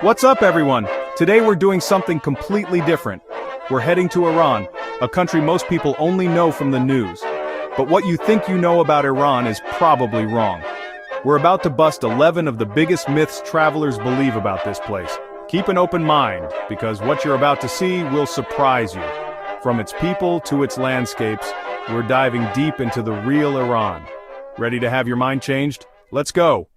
What's up, everyone? Today we're doing something completely different. We're heading to Iran, a country most people only know from the news. But what you think you know about Iran is probably wrong. We're about to bust 11 of the biggest myths travelers believe about this place. Keep an open mind, because what you're about to see will surprise you. From its people to its landscapes, we're diving deep into the real Iran. Ready to have your mind changed? Let's go!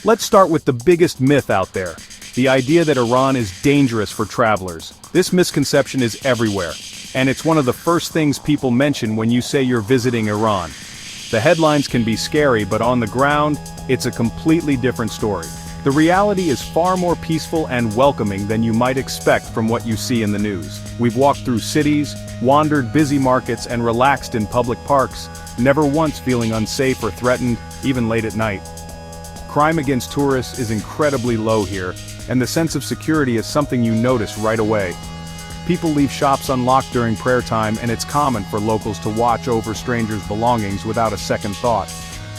Let's start with the biggest myth out there, the idea that Iran is dangerous for travelers. This misconception is everywhere, and it's one of the first things people mention when you say you're visiting Iran. The headlines can be scary, but on the ground, it's a completely different story. The reality is far more peaceful and welcoming than you might expect from what you see in the news. We've walked through cities, wandered busy markets, and relaxed in public parks, never once feeling unsafe or threatened, even late at night. Crime against tourists is incredibly low here, and the sense of security is something you notice right away. People leave shops unlocked during prayer time, and it's common for locals to watch over strangers' belongings without a second thought.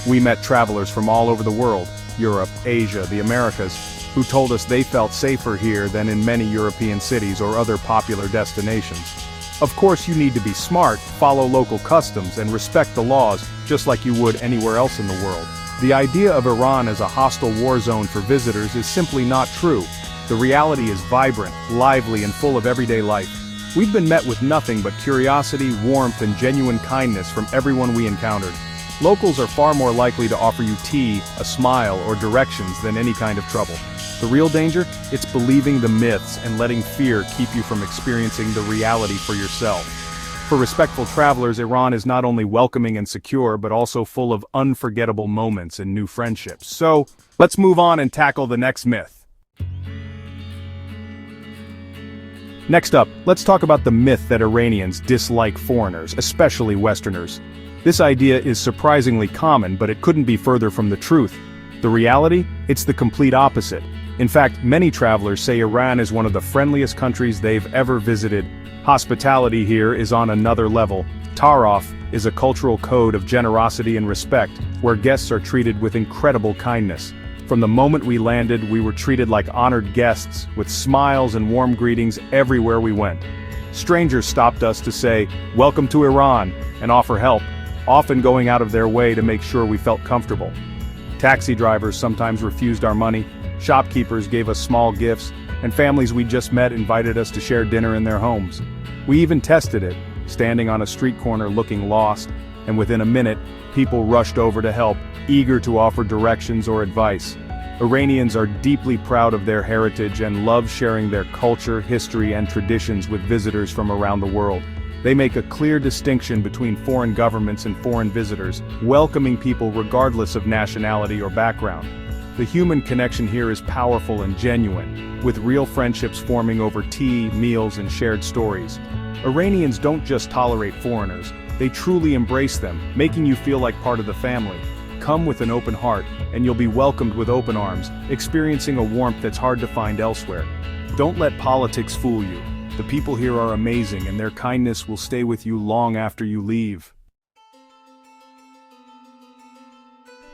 We met travelers from all over the world, Europe, Asia, the Americas, who told us they felt safer here than in many European cities or other popular destinations. Of course, you need to be smart, follow local customs, and respect the laws, just like you would anywhere else in the world. The idea of Iran as a hostile war zone for visitors is simply not true. The reality is vibrant, lively, and full of everyday life. We've been met with nothing but curiosity, warmth, and genuine kindness from everyone we encountered. Locals are far more likely to offer you tea, a smile, or directions than any kind of trouble. The real danger? It's believing the myths and letting fear keep you from experiencing the reality for yourself. For respectful travelers, Iran is not only welcoming and secure, but also full of unforgettable moments and new friendships. So, let's move on and tackle the next myth. Next up, let's talk about the myth that Iranians dislike foreigners, especially Westerners. This idea is surprisingly common, but it couldn't be further from the truth. The reality? It's the complete opposite. In fact, many travelers say Iran is one of the friendliest countries they've ever visited. Hospitality here is on another level. Taarruf is a cultural code of generosity and respect, where guests are treated with incredible kindness. From the moment we landed, we were treated like honored guests, with smiles and warm greetings everywhere we went. Strangers stopped us to say, "Welcome to Iran," and offer help, often going out of their way to make sure we felt comfortable. Taxi drivers sometimes refused our money, shopkeepers gave us small gifts, and families we just met invited us to share dinner in their homes. We even tested it, standing on a street corner looking lost, and within a minute, people rushed over to help, eager to offer directions or advice. Iranians are deeply proud of their heritage and love sharing their culture, history, and traditions with visitors from around the world. They make a clear distinction between foreign governments and foreign visitors, welcoming people regardless of nationality or background. The human connection here is powerful and genuine, with real friendships forming over tea, meals, and shared stories. Iranians don't just tolerate foreigners, they truly embrace them, making you feel like part of the family. Come with an open heart, and you'll be welcomed with open arms, experiencing a warmth that's hard to find elsewhere. Don't let politics fool you. The people here are amazing, and their kindness will stay with you long after you leave.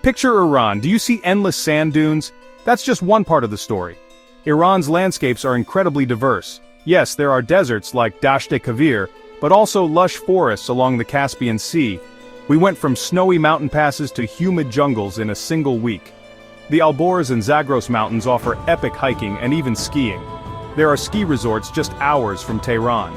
Picture Iran. Do you see endless sand dunes? That's just one part of the story. Iran's landscapes are incredibly diverse. Yes, there are deserts like Dasht-e-Kavir, but also lush forests along the Caspian Sea. We went from snowy mountain passes to humid jungles in a single week. The Alborz and Zagros mountains offer epic hiking and even skiing. There are ski resorts just hours from Tehran.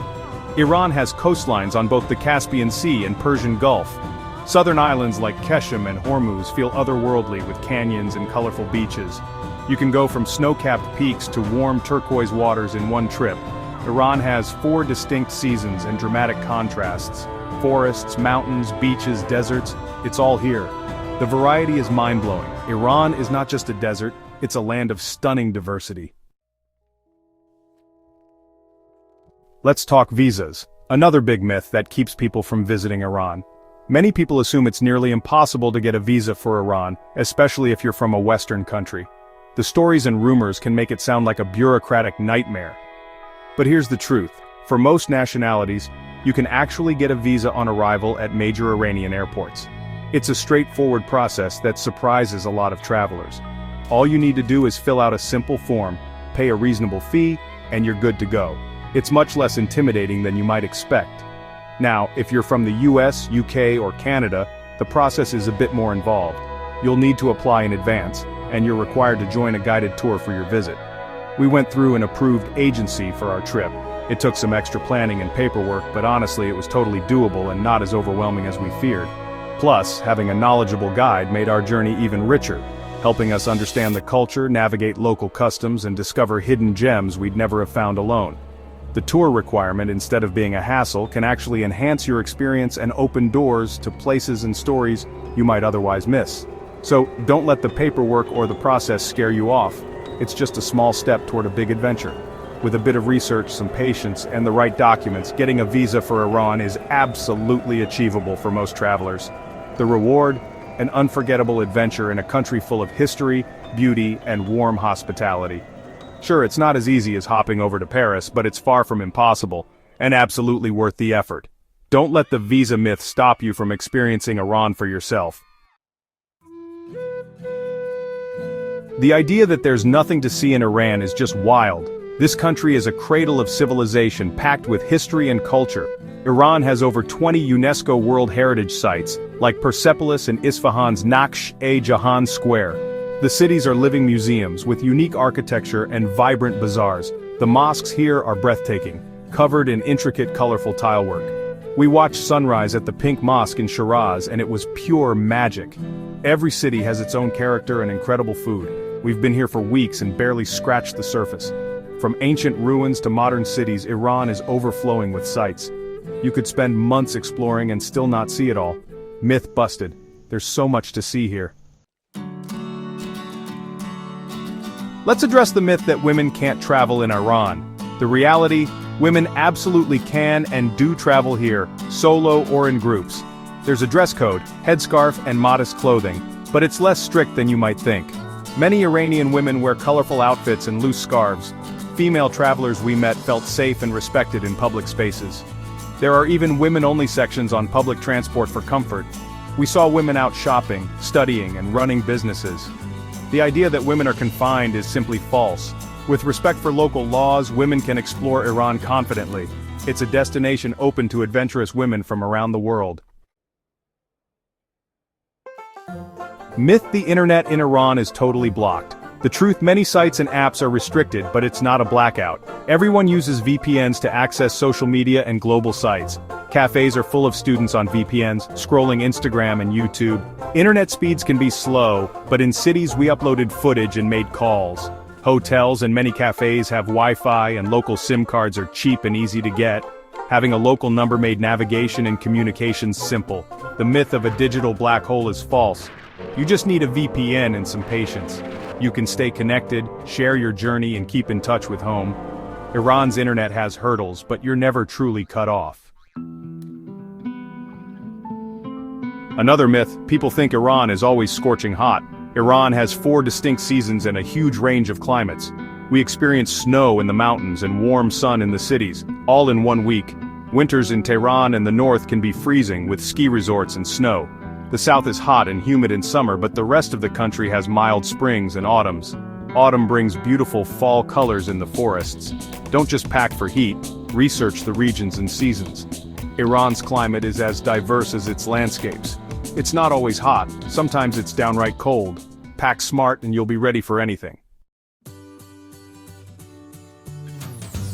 Iran has coastlines on both the Caspian Sea and Persian Gulf. Southern islands like Keshem and Hormuz feel otherworldly with canyons and colorful beaches. You can go from snow-capped peaks to warm turquoise waters in one trip. Iran has 4 distinct seasons and dramatic contrasts. Forests, mountains, beaches, deserts, it's all here. The variety is mind-blowing. Iran is not just a desert, it's a land of stunning diversity. Let's talk visas, another big myth that keeps people from visiting Iran. Many people assume it's nearly impossible to get a visa for Iran, especially if you're from a Western country. The stories and rumors can make it sound like a bureaucratic nightmare. But here's the truth. For most nationalities, you can actually get a visa on arrival at major Iranian airports. It's a straightforward process that surprises a lot of travelers. All you need to do is fill out a simple form, pay a reasonable fee, and you're good to go. It's much less intimidating than you might expect. Now, if you're from the US, UK, or Canada, the process is a bit more involved. You'll need to apply in advance, and you're required to join a guided tour for your visit. We went through an approved agency for our trip. It took some extra planning and paperwork, but honestly it was totally doable and not as overwhelming as we feared. Plus, having a knowledgeable guide made our journey even richer, helping us understand the culture, navigate local customs, and discover hidden gems we'd never have found alone. The tour requirement, instead of being a hassle, can actually enhance your experience and open doors to places and stories you might otherwise miss. So, don't let the paperwork or the process scare you off. It's just a small step toward a big adventure. With a bit of research, some patience, and the right documents, getting a visa for Iran is absolutely achievable for most travelers. The reward? An unforgettable adventure in a country full of history, beauty, and warm hospitality. Sure, it's not as easy as hopping over to Paris, but it's far from impossible, and absolutely worth the effort. Don't let the visa myth stop you from experiencing Iran for yourself. The idea that there's nothing to see in Iran is just wild. This country is a cradle of civilization packed with history and culture. Iran has over 20 UNESCO World Heritage Sites, like Persepolis and Isfahan's Naqsh-e-Jahan Square. The cities are living museums with unique architecture and vibrant bazaars. The mosques here are breathtaking, covered in intricate colorful tilework. We watched sunrise at the Pink Mosque in Shiraz and it was pure magic. Every city has its own character and incredible food. We've been here for weeks and barely scratched the surface. From ancient ruins to modern cities, Iran is overflowing with sights. You could spend months exploring and still not see it all. Myth busted. There's so much to see here. Let's address the myth that women can't travel in Iran. The reality, women absolutely can and do travel here, solo or in groups. There's a dress code, headscarf, and modest clothing, but it's less strict than you might think. Many Iranian women wear colorful outfits and loose scarves. Female travelers we met felt safe and respected in public spaces. There are even women-only sections on public transport for comfort. We saw women out shopping, studying, and running businesses. The idea that women are confined is simply false. With respect for local laws, women can explore Iran confidently. It's a destination open to adventurous women from around the world. Myth: the internet in Iran is totally blocked. The truth: many sites and apps are restricted, but it's not a blackout. Everyone uses VPNs to access social media and global sites. Cafes are full of students on VPNs, scrolling Instagram and YouTube. Internet speeds can be slow, but in cities we uploaded footage and made calls. Hotels and many cafes have Wi-Fi and local SIM cards are cheap and easy to get. Having a local number made navigation and communications simple. The myth of a digital black hole is false. You just need a VPN and some patience. You can stay connected, share your journey, and keep in touch with home. Iran's internet has hurdles, but you're never truly cut off. Another myth: people think Iran is always scorching hot. Iran has 4 distinct seasons and a huge range of climates. We experience snow in the mountains and warm sun in the cities, all in 1 week. Winters in Tehran and the north can be freezing with ski resorts and snow. The south is hot and humid in summer, but the rest of the country has mild springs and autumns. Autumn brings beautiful fall colors in the forests. Don't just pack for heat, research the regions and seasons. Iran's climate is as diverse as its landscapes. It's not always hot, sometimes it's downright cold. Pack smart and you'll be ready for anything.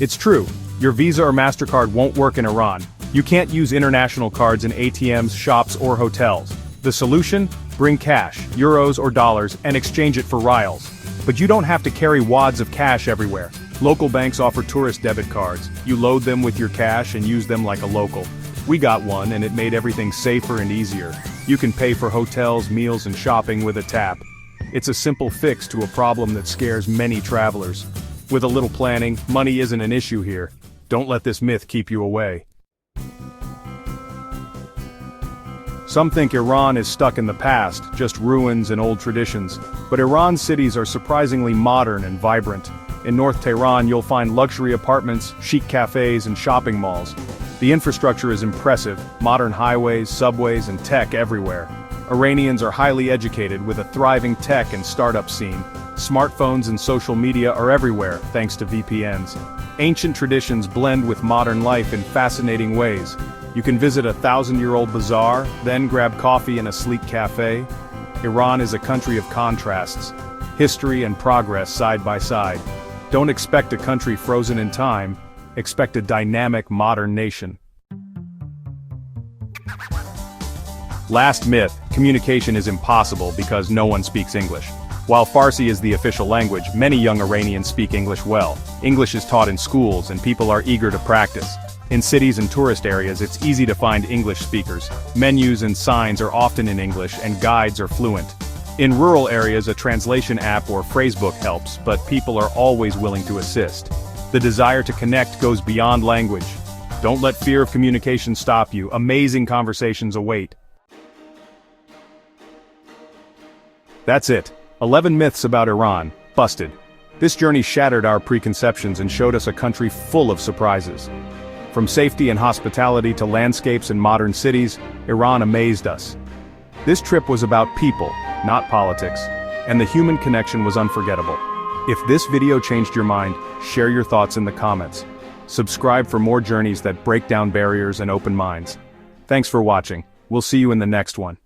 It's true, your Visa or MasterCard won't work in Iran. You can't use international cards in ATMs, shops, or hotels. The solution? Bring cash, euros or dollars, and exchange it for rials. But you don't have to carry wads of cash everywhere. Local banks offer tourist debit cards. You load them with your cash and use them like a local. We got one and it made everything safer and easier. You can pay for hotels, meals, and shopping with a tap. It's a simple fix to a problem that scares many travelers. With a little planning, money isn't an issue here. Don't let this myth keep you away. Some think Iran is stuck in the past, just ruins and old traditions. But Iran's cities are surprisingly modern and vibrant. In North Tehran you'll find luxury apartments, chic cafes, and shopping malls. The infrastructure is impressive: modern highways, subways, and tech everywhere. Iranians are highly educated with a thriving tech and startup scene. Smartphones and social media are everywhere, thanks to VPNs. Ancient traditions blend with modern life in fascinating ways. You can visit a 1,000-year-old bazaar, then grab coffee in a sleek cafe. Iran is a country of contrasts, history and progress side by side. Don't expect a country frozen in time, expect a dynamic modern nation. Last myth, communication is impossible because no one speaks English. While Farsi is the official language, many young Iranians speak English well. English is taught in schools and people are eager to practice. In cities and tourist areas, it's easy to find English speakers. Menus and signs are often in English and guides are fluent. In rural areas, a translation app or phrasebook helps, but people are always willing to assist. The desire to connect goes beyond language. Don't let fear of communication stop you. Amazing conversations await. That's it. 11 myths about Iran, busted. This journey shattered our preconceptions and showed us a country full of surprises. From safety and hospitality to landscapes and modern cities, Iran amazed us. This trip was about people, not politics, and the human connection was unforgettable. If this video changed your mind, share your thoughts in the comments. Subscribe for more journeys that break down barriers and open minds. Thanks for watching. We'll see you in the next one.